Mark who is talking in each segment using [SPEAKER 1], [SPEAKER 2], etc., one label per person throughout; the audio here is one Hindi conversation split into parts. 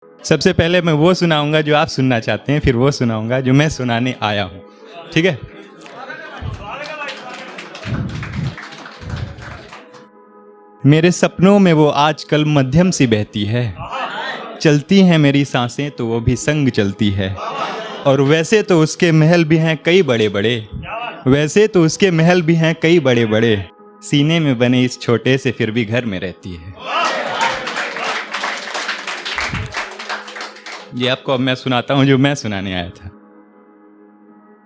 [SPEAKER 1] सबसे पहले मैं वो सुनाऊंगा जो आप सुनना चाहते हैं, फिर वो सुनाऊंगा जो मैं सुनाने आया हूँ, ठीक है? मेरे सपनों में वो आजकल मध्यम सी बहती है, चलती हैं मेरी सांसें तो वो भी संग चलती है। और वैसे तो उसके महल भी हैं कई बड़े बड़े, वैसे तो उसके महल भी हैं कई बड़े बड़े, सीने में बने इस छोटे से फिर भी घर में रहती है। ये आपको अब मैं सुनाता हूं जो मैं सुनाने आया था।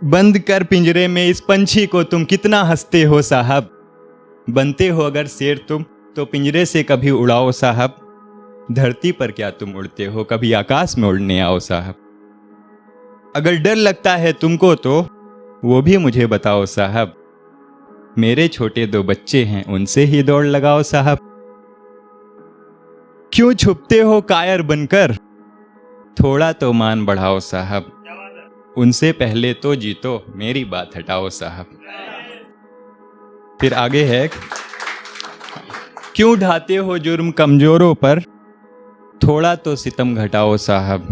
[SPEAKER 1] बंद कर पिंजरे में इस पंछी को तुम कितना हंसते हो साहब, बनते हो अगर शेर तुम तो पिंजरे से कभी उड़ाओ साहब, धरती पर क्या तुम उड़ते हो, कभी आकाश में उड़ने आओ साहब। अगर डर लगता है तुमको तो वो भी मुझे बताओ साहब, मेरे छोटे 2 बच्चे हैं उनसे ही दौड़ लगाओ साहब। क्यों छुपते हो कायर बनकर, थोड़ा तो मान बढ़ाओ साहब, उनसे पहले तो जीतो मेरी बात हटाओ साहब। फिर आगे है, क्यों ढाते हो जुर्म कमजोरों पर, थोड़ा तो सितम घटाओ साहब,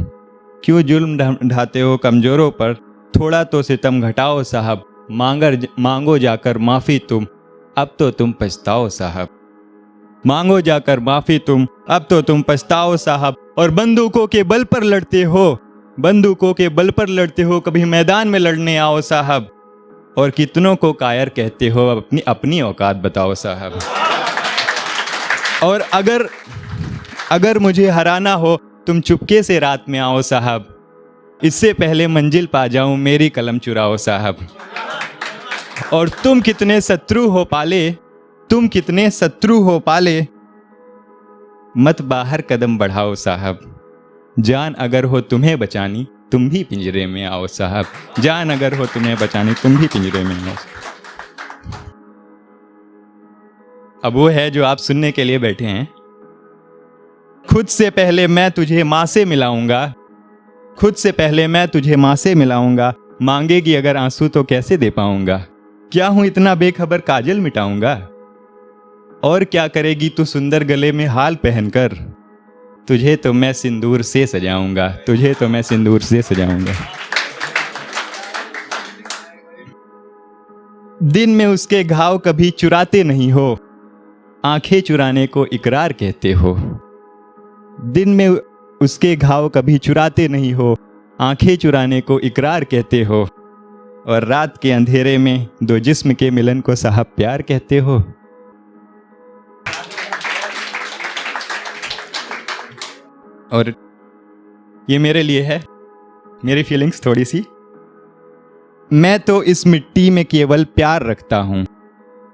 [SPEAKER 1] क्यों जुल्म ढाते हो कमजोरों पर, थोड़ा तो सितम घटाओ साहब, मांगो जाकर माफी तुम अब तो तुम पछताओ साहब, मांगो जाकर माफी तुम अब तो तुम पछताओ साहब। और बंदूकों के बल पर लड़ते हो, बंदूकों के बल पर लड़ते हो, कभी मैदान में लड़ने आओ साहब, और कितनों को कायर कहते हो अपनी अपनी औकात बताओ साहब। और अगर मुझे हराना हो तुम चुपके से रात में आओ साहब, इससे पहले मंजिल पा जाऊं मेरी कलम चुराओ साहब। और तुम कितने शत्रु हो पाले, तुम कितने शत्रु हो पाले, मत बाहर कदम बढ़ाओ साहब, जान अगर हो तुम्हें बचानी तुम भी पिंजरे में आओ साहब, जान अगर हो तुम्हें बचानी तुम भी पिंजरे में आओ। अब वो है जो आप सुनने के लिए बैठे हैं। खुद से पहले मैं तुझे माँ से मिलाऊंगा, खुद से पहले मैं तुझे माँ से मिलाऊंगा, मांगेगी अगर आंसू तो कैसे दे पाऊंगा, क्या हूं इतना बेखबर काजल मिटाऊंगा, और क्या करेगी तू सुंदर गले में हाल पहनकर, तुझे तो मैं सिंदूर से सजाऊंगा, तुझे तो मैं सिंदूर से सजाऊंगा। दिन में उसके घाव कभी चुराते नहीं हो, आंखें चुराने को इकरार कहते हो, दिन में उसके घाव कभी चुराते नहीं हो, आंखें चुराने को इकरार कहते हो, और रात के अंधेरे में 2 जिस्म के मिलन को साहब प्यार कहते हो। और ये मेरे लिए है, मेरी फीलिंग्स थोड़ी सी। मैं तो इस मिट्टी में केवल प्यार रखता हूँ,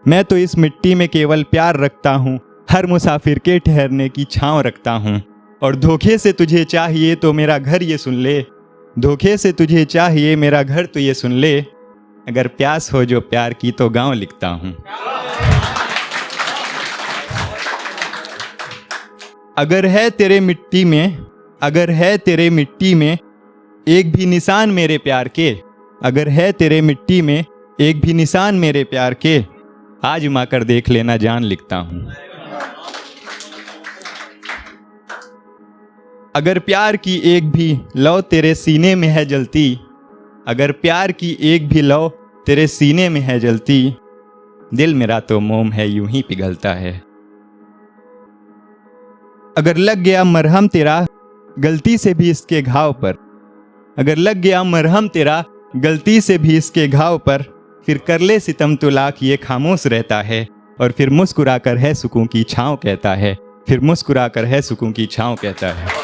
[SPEAKER 1] मैं तो इस मिट्टी में केवल प्यार रखता हूँ, हर मुसाफिर के ठहरने की छांव रखता हूँ, और धोखे से तुझे चाहिए तो मेरा घर ये सुन ले, धोखे से तुझे चाहिए मेरा घर तो ये सुन ले, अगर प्यास हो जो प्यार की तो गांव लिखता हूँ। अगर है तेरे मिट्टी में, अगर है तेरे मिट्टी में एक भी निशान मेरे प्यार के, अगर है तेरे मिट्टी में एक भी निशान मेरे प्यार के, आजमा कर देख लेना जान लिखता हूँ। अगर प्यार की एक भी लौ तेरे सीने में है जलती, अगर प्यार की एक भी लौ तेरे सीने में है जलती, दिल मेरा तो मोम है यूं ही पिघलता है। अगर लग गया मरहम तेरा गलती से भी इसके घाव पर, अगर लग गया मरहम तेरा गलती से भी इसके घाव पर, फिर कर ले सितम तो लाख ये खामोश रहता है, और फिर मुस्कुरा कर है सुकून की छाँव कहता है, फिर मुस्कुरा कर है सुकून की छाँव कहता है।